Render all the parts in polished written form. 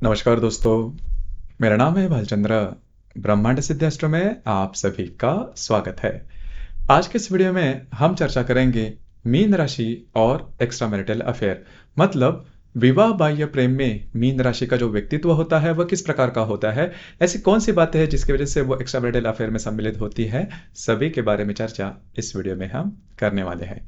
नमस्कार दोस्तों, मेरा नाम है भालचंद्र। ब्रह्मांड सिद्ध एस्ट्रो में आप सभी का स्वागत है। आज के इस वीडियो में हम चर्चा करेंगे मीन राशि और एक्स्ट्रा मैरिटल अफेयर, मतलब विवाह बाह्य प्रेम में मीन राशि का जो व्यक्तित्व होता है वह किस प्रकार का होता है। ऐसी कौन सी बातें हैं जिसकी वजह से वो एक्स्ट्रा मैरिटल अफेयर में सम्मिलित होती है, सभी के बारे में चर्चा इस वीडियो में हम करने वाले हैं।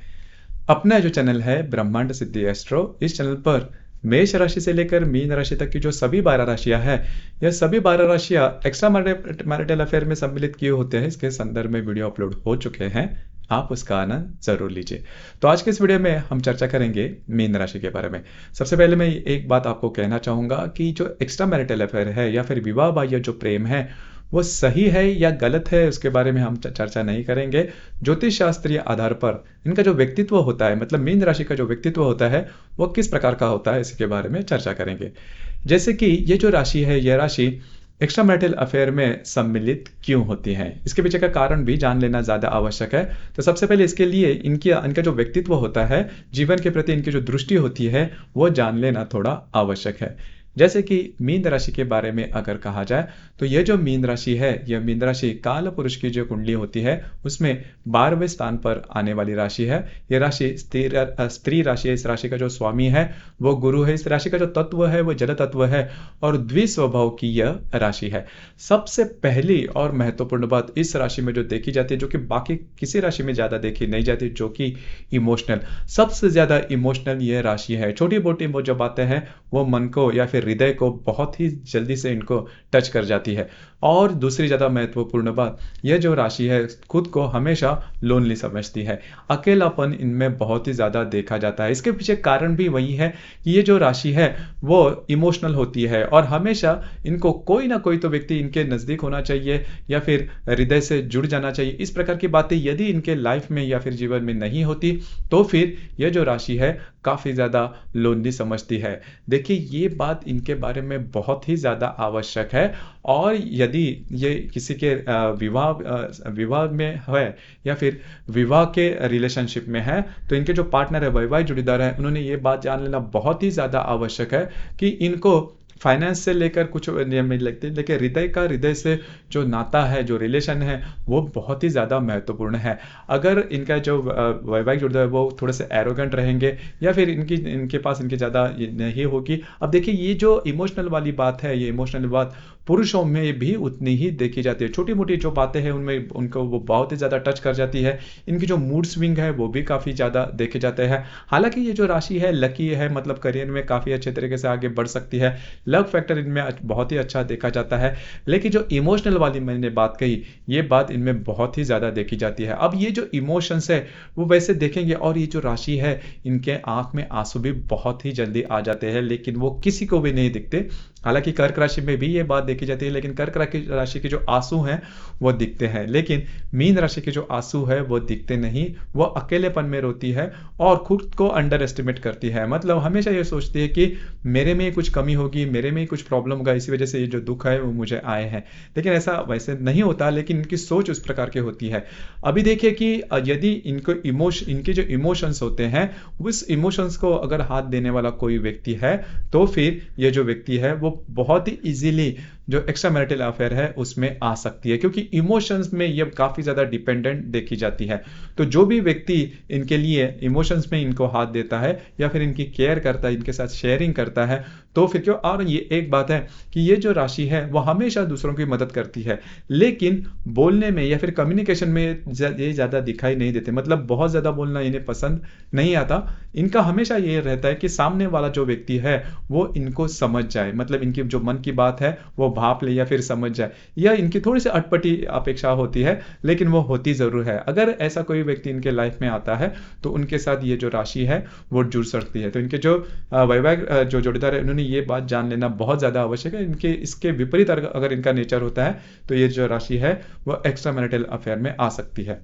अपना जो चैनल है ब्रह्मांड सिद्धि एस्ट्रो, इस चैनल पर मेष राशि से लेकर मीन राशि तक की जो सभी 12 राशियां हैं, यह सभी 12 राशियां एक्स्ट्रा मैरिटल अफेयर में सम्मिलित किए होते हैं। इसके संदर्भ में वीडियो अपलोड हो चुके हैं, आप उसका आनंद जरूर लीजिए। तो आज के इस वीडियो में हम चर्चा करेंगे मीन राशि के बारे में। सबसे पहले मैं एक बात आपको कहना चाहूंगा कि जो एक्स्ट्रा मैरिटल अफेयर है या फिर विवाह बाह्य जो प्रेम है, वो सही है या गलत है उसके बारे में हम चर्चा नहीं करेंगे। ज्योतिष शास्त्रीय आधार पर इनका जो व्यक्तित्व होता है, मतलब मीन राशि का जो व्यक्तित्व होता है, वो किस प्रकार का होता है, इसके बारे में चर्चा करेंगे। जैसे कि ये जो राशि है, यह राशि एक्स्ट्रा मैरिटल अफेयर में सम्मिलित क्यों होती है, इसके पीछे का कारण भी जान लेना ज्यादा आवश्यक है। तो सबसे पहले इसके लिए इनका जो व्यक्तित्व होता है, जीवन के प्रति इनकी जो दृष्टि होती है, वो जान लेना थोड़ा आवश्यक है। जैसे कि मीन राशि के बारे में अगर कहा जाए, तो यह जो मीन राशि है, यह मीन राशि काल पुरुष की जो कुंडली होती है उसमें 12वें स्थान पर आने वाली राशि है। यह राशि स्त्री राशि है। इस राशि का जो स्वामी है वो गुरु है। इस राशि का जो तत्व है वो जल तत्व है और द्विस्वभाव की यह राशि है। सबसे पहली और महत्वपूर्ण बात इस राशि में जो देखी जाती है, जो कि बाकी किसी राशि में ज्यादा देखी नहीं जाती, जो कि इमोशनल, सबसे ज्यादा इमोशनल यह राशि है। छोटी मोटी वो जो बातें हैं वो मन को या फिर हृदय को बहुत ही जल्दी से इनको टच कर जाती है। और दूसरी ज्यादा महत्वपूर्ण बात, यह जो राशि है खुद को हमेशा लोनली समझती है। अकेलापन इनमें बहुत ही ज्यादा देखा जाता है। इसके पीछे कारण भी वही है कि ये जो राशि है वो इमोशनल होती है और हमेशा इनको कोई ना कोई तो व्यक्ति इनके नजदीक होना चाहिए या फिर हृदय से जुड़ जाना चाहिए। इस प्रकार की बातें यदि इनके लाइफ में या फिर जीवन में नहीं होती, तो फिर यह जो राशि है काफी ज्यादा लोनली समझती है। देखिए, ये बात इनके बारे में बहुत ही ज्यादा आवश्यक है। और यदि ये किसी के विवाह में है या फिर विवाह के रिलेशनशिप में है, तो इनके जो पार्टनर है, वैवाहिक जोड़ीदार है, उन्होंने ये बात जान लेना बहुत ही ज्यादा आवश्यक है कि इनको फाइनेंस से लेकर कुछ नियम नहीं लगते, लेकिन हृदय से जो नाता है, जो रिलेशन है, वो बहुत ही ज़्यादा महत्वपूर्ण है। अगर इनका जो वैवाहिक जुड़ता है वो थोड़े से एरोगेंट रहेंगे या फिर इनके पास इनकी ज़्यादा नहीं होगी। अब देखिए, ये जो इमोशनल वाली बात है, ये इमोशनल बात पुरुषों में भी उतनी ही देखी जाती है। छोटी मोटी जो बातें हैं उनमें उनको वो बहुत ही ज़्यादा टच कर जाती है। इनकी जो मूड स्विंग है वो भी काफ़ी ज़्यादा देखे जाते हैं। हालांकि ये जो राशि है लकी है, मतलब करियर में काफ़ी अच्छे तरीके से आगे बढ़ सकती है। लक फैक्टर इनमें बहुत ही अच्छा देखा जाता है। लेकिन जो इमोशनल वाली मैंने बात कही, ये बात इनमें बहुत ही ज़्यादा देखी जाती है। अब ये जो इमोशंस है वो वैसे देखेंगे, और ये जो राशि है इनके आंख में आंसू भी बहुत ही जल्दी आ जाते हैं, लेकिन वो किसी को भी नहीं दिखते। हालांकि कर्क राशि में भी ये बात देखी जाती है, लेकिन कर्क राशि के जो आंसू हैं वो दिखते हैं, लेकिन मीन राशि के जो आंसू है वो दिखते नहीं। वो अकेलेपन में रोती है और खुद को अंडर एस्टिमेट करती है। मतलब हमेशा ये सोचती है कि मेरे में कुछ कमी होगी, मेरे में कुछ प्रॉब्लम होगा, इसी वजह से ये जो दुख है वो मुझे आए हैं। लेकिन ऐसा वैसे नहीं होता, लेकिन इनकी सोच उस प्रकार की होती है। अभी देखिए कि यदि इनके जो इमोशंस होते हैं, उस इमोशंस को अगर हाथ देने वाला कोई व्यक्ति है, तो फिर ये जो व्यक्ति है वो बहुत ही इजीली जो एक्स्ट्रा मैरिटल अफेयर है उसमें आ सकती है, क्योंकि इमोशंस में ये काफी ज्यादा डिपेंडेंट देखी जाती है। तो जो भी व्यक्ति इनके लिए इमोशंस में इनको हाथ देता है या फिर इनकी केयर करता है, इनके साथ शेयरिंग करता है, तो फिर क्यों। और ये एक बात है कि ये जो राशि है वो हमेशा दूसरों की मदद करती है, लेकिन बोलने में या फिर कम्युनिकेशन में ये ज्यादा दिखाई नहीं देते। मतलब बहुत ज्यादा बोलना इन्हें पसंद नहीं आता। इनका हमेशा ये रहता है कि सामने वाला जो व्यक्ति है वो इनको समझ जाए, मतलब इनकी जो मन की बात है वो भाप ले या फिर समझ जाए। या इनकी थोड़ी सी अटपटी अपेक्षा होती है, लेकिन वो होती जरूर है। अगर ऐसा कोई व्यक्ति इनके लाइफ में आता है तो उनके साथ ये जो राशि है वो जुड़ सकती है। तो इनके जो वैवाहिक जो जोड़ीदार है, उन्होंने ये बात जान लेना बहुत ज्यादा आवश्यक है। इनके इसके विपरीत अगर इनका नेचर होता है, तो ये जो राशि है वो एक्स्ट्रा मैरिटल अफेयर में आ सकती है।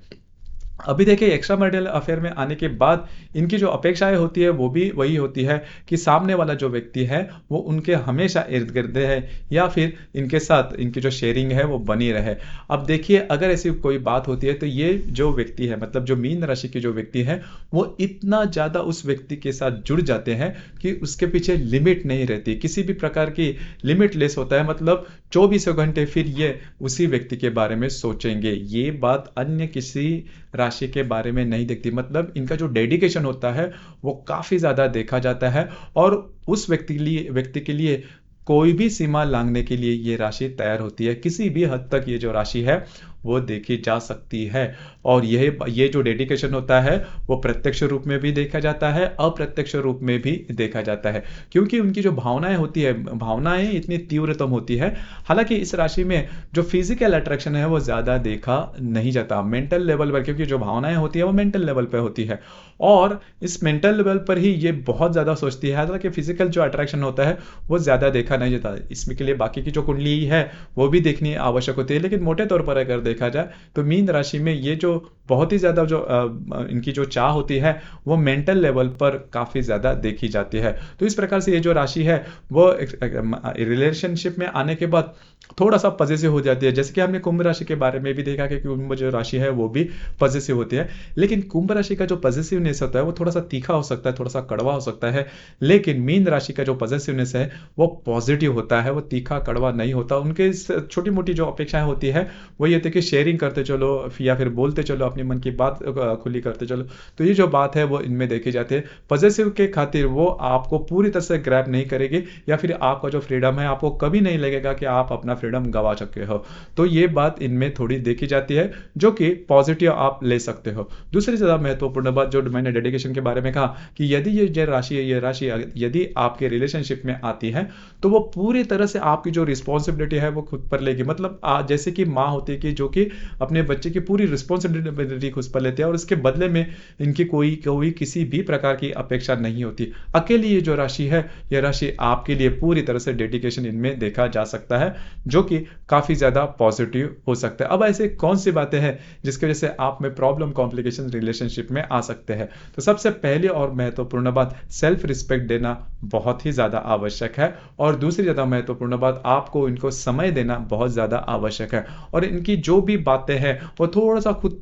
अभी देखिए एक्स्ट्रा मैरिटल अफेयर में आने के बाद इनकी जो अपेक्षाएं होती है वो भी वही होती है कि सामने वाला जो व्यक्ति है वो उनके हमेशा इर्द गिर्द है या फिर इनके साथ इनकी जो शेयरिंग है वो बनी रहे। अब देखिए अगर ऐसी कोई बात होती है तो ये जो व्यक्ति है मतलब जो मीन राशि के जो व्यक्ति है वो इतना ज़्यादा उस व्यक्ति के साथ जुड़ जाते हैं कि उसके पीछे लिमिट नहीं रहती, किसी भी प्रकार की लिमिटलेस होता है, मतलब 24 घंटे फिर ये उसी व्यक्ति के बारे में सोचेंगे। ये बात अन्य किसी राशि के बारे में नहीं दिखती, मतलब इनका जो डेडिकेशन होता है वो काफ़ी ज़्यादा देखा जाता है और उस व्यक्ति के लिए कोई भी सीमा लांघने के लिए ये राशि तैयार होती है। किसी भी हद तक ये जो राशि है वो देखी जा सकती है और ये जो डेडिकेशन होता है वो प्रत्यक्ष रूप में भी देखा जाता है, अप्रत्यक्ष रूप में भी देखा जाता है, क्योंकि उनकी जो भावनाएं होती है, भावनाएं इतनी तीव्रतम होती है। हालांकि इस राशि में जो फिजिकल अट्रैक्शन है वो ज़्यादा देखा नहीं जाता, मेंटल लेवल पर, क्योंकि जो भावनाएं होती है वो मेंटल लेवल पर होती है और इस मेंटल लेवल पर ही ये बहुत ज़्यादा सोचती है। हालांकि फिजिकल जो अट्रैक्शन होता है वो ज़्यादा देखा नहीं जाता, इसमें के लिए बाकी की जो कुंडली है वो भी देखनी आवश्यक होती है। लेकिन मोटे तौर पर अगर देखा जाए तो मीन राशि में ये जो बहुत ही ज़्यादा जो इनकी जो चाह होती है वो मेंटल लेवल पर काफ़ी ज़्यादा देखी जाती है। तो इस प्रकार से ये जो राशि है वो रिलेशनशिप में आने के बाद थोड़ा सा पॉजिटिव हो जाती है। जैसे कि हमने कुंभ राशि के बारे में भी देखा कि कुंभ जो राशि है वो भी पॉजिटिव होती है, लेकिन कुंभ राशि का जो पॉजिटिवनेस होता है वो थोड़ा सा तीखा हो सकता है, थोड़ा सा कड़वा हो सकता है। लेकिन मीन राशि का जो पॉजिटिवनेस है वो पॉजिटिव होता है, वो तीखा कड़वा नहीं होता। उनके छोटी मोटी जो अपेक्षाएं होती है वो ये होती है कि शेयरिंग करते चलो या फिर बोलते चलो, अपने मन की बात खुली करते चलो। तो ये जो बात है वो इनमें देखी जाती है। पॉजिटिव के खातिर वो आपको पूरी तरह से ग्रैब नहीं करेगी या फिर आपका जो फ्रीडम है आपको कभी नहीं लगेगा कि आप अपना फ्रीडम गवा चुके हो। तो ये बात इनमें थोड़ी देखी जाती है जो कि पॉजिटिव आप ले सकते हो। दूसरी ज़्यादा महत्वपूर्ण बात जो मैंने डेडिकेशन के बारे में कहा कि यदि ये राशि यदि आपके रिलेशनशिप में आती है तो वो पूरी तरह से आपकी जो रिस्पॉन्सिबिलिटी है वो खुद पर लेगी। मतलब जैसे कि माँ होती है कि जो कि अपने बच्चे की पूरी रिस्पॉन्सिबिलिटी खुद पर लेते हैं और इसके बदले में इनकी कोई किसी भी प्रकार की अपेक्षा नहीं होती। अकेली ये जो राशि है यह राशि आपके लिए पूरी तरह से डेडिकेशन इनमें देखा जा सकता है जो कि काफ़ी ज़्यादा पॉजिटिव हो सकता है। अब ऐसे कौन सी बातें हैं जिसकी वजह से आप में प्रॉब्लम कॉम्प्लिकेशन रिलेशनशिप में आ सकते हैं? तो सबसे पहली और महत्वपूर्ण बात, सेल्फ रिस्पेक्ट देना बहुत ही ज़्यादा आवश्यक है और दूसरी ज़्यादा महत्वपूर्ण बात, आपको इनको समय देना बहुत ज़्यादा आवश्यक है और इनकी जो भी बातें हैं वो थोड़ा सा खुद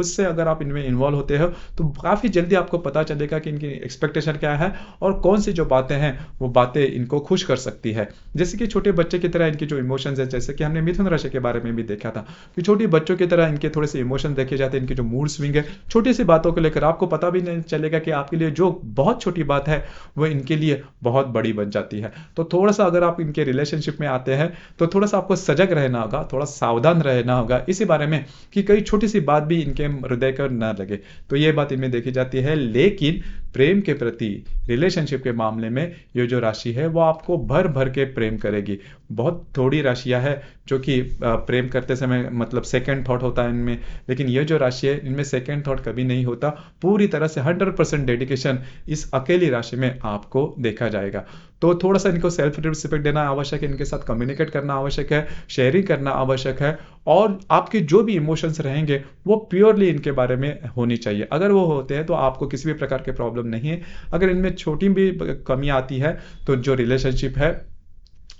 से अगर आप इनमें इन्वॉल्व होते हो तो काफ़ी जल्दी आपको पता चलेगा कि इनकी एक्सपेक्टेशन क्या है और कौन सी जो बातें हैं वो बातें इनको खुश कर सकती है। जैसे कि छोटे बच्चे की तरह इनके जो इमोशंस है, जैसे कि हमने मिथुन राशि के बारे में भी देखा था कि छोटे बच्चों की तरह इनके थोड़े से इमोशन देखे जाते हैं। इनके जो मूड स्विंग है छोटी सी बातों को लेकर आपको पता भी नहीं चलेगा कि आपके लिए जो बहुत छोटी बात है वो इनके लिए बहुत बड़ी बन जाती है। तो थोड़ा सा अगर आप इनके रिलेशनशिप में आते हैं तो थोड़ा सा आपको सजग रहना होगा, थोड़ा सावधान रहना होगा इसी बारे में कि कई छोटी सी बात भी इनके हृदय को न लगे। तो ये बात इनमें देखी जाती है। लेकिन प्रेम के प्रति, रिलेशनशिप के मामले में ये जो राशि है वो आपको भर भर के प्रेम करेगी। बहुत थोड़ी राशियां है जो कि प्रेम करते समय मतलब सेकंड थॉट होता है इनमें, लेकिन ये जो राशि है इनमें सेकंड थॉट कभी नहीं होता। पूरी तरह से 100% डेडिकेशन इस अकेली राशि में आपको देखा जाएगा। तो थोड़ा सा इनको सेल्फ रिस्पेक्ट देना आवश्यक है, इनके साथ कम्युनिकेट करना आवश्यक है, शेयरिंग करना आवश्यक है और आपके जो भी इमोशंस रहेंगे वो प्योरली इनके बारे में होनी चाहिए। अगर वो होते हैं तो आपको किसी भी प्रकार के प्रॉब्लम नहीं है। अगर इनमें छोटी भी कमी आती है तो जो रिलेशनशिप है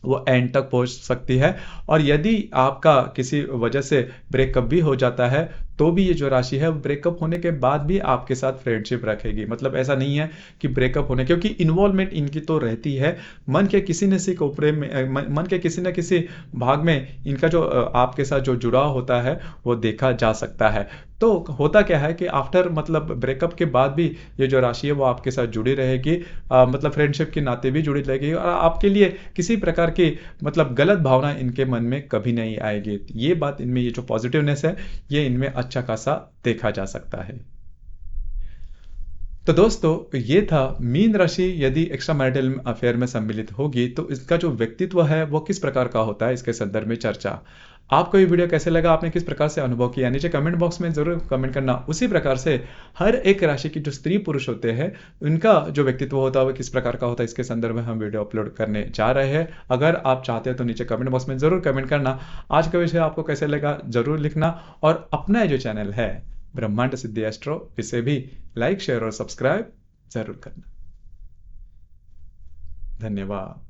वो एंड तक पहुंच सकती है और यदि आपका किसी वजह से ब्रेकअप भी हो जाता है तो भी ये जो राशि है ब्रेकअप होने के बाद भी आपके साथ फ्रेंडशिप रखेगी। मतलब ऐसा नहीं है कि ब्रेकअप होने, क्योंकि इन्वॉल्वमेंट इनकी तो रहती है मन के किसी न किसी कोपरे में, मन के किसी न किसी भाग में इनका जो आपके साथ जो जुड़ाव होता है वो देखा जा सकता है। तो होता क्या है कि आफ्टर मतलब ब्रेकअप के बाद भी ये जो राशि है वो आपके साथ जुड़ी रहेगी, मतलब फ्रेंडशिप के नाते भी जुड़ी रहेगी और आपके लिए किसी प्रकार की मतलब गलत भावना इनके मन में कभी नहीं आएगी। ये बात इनमें, ये जो पॉजिटिवनेस है ये इनमें अच्छा खासा देखा जा सकता है। तो दोस्तों ये था मीन राशि यदि एक्स्ट्रा मैरिटल अफेयर में सम्मिलित होगी तो इसका जो व्यक्तित्व है वो किस प्रकार का होता है, इसके संदर्भ में चर्चा। आपको ये वीडियो कैसे लगा, आपने किस प्रकार से अनुभव किया, नीचे कमेंट बॉक्स में जरूर कमेंट करना। उसी प्रकार से हर एक राशि की जो स्त्री पुरुष होते हैं उनका जो व्यक्तित्व होता है वो किस प्रकार का होता है इसके संदर्भ में हम वीडियो अपलोड करने जा रहे हैं। अगर आप चाहते हैं तो नीचे कमेंट बॉक्स में जरूर कमेंट करना। आज का विषय आपको कैसे लगा जरूर लिखना और अपना जो चैनल है ब्रह्मांड सिद्धि एस्ट्रो, इसे भी लाइक शेयर और सब्सक्राइब जरूर करना। धन्यवाद।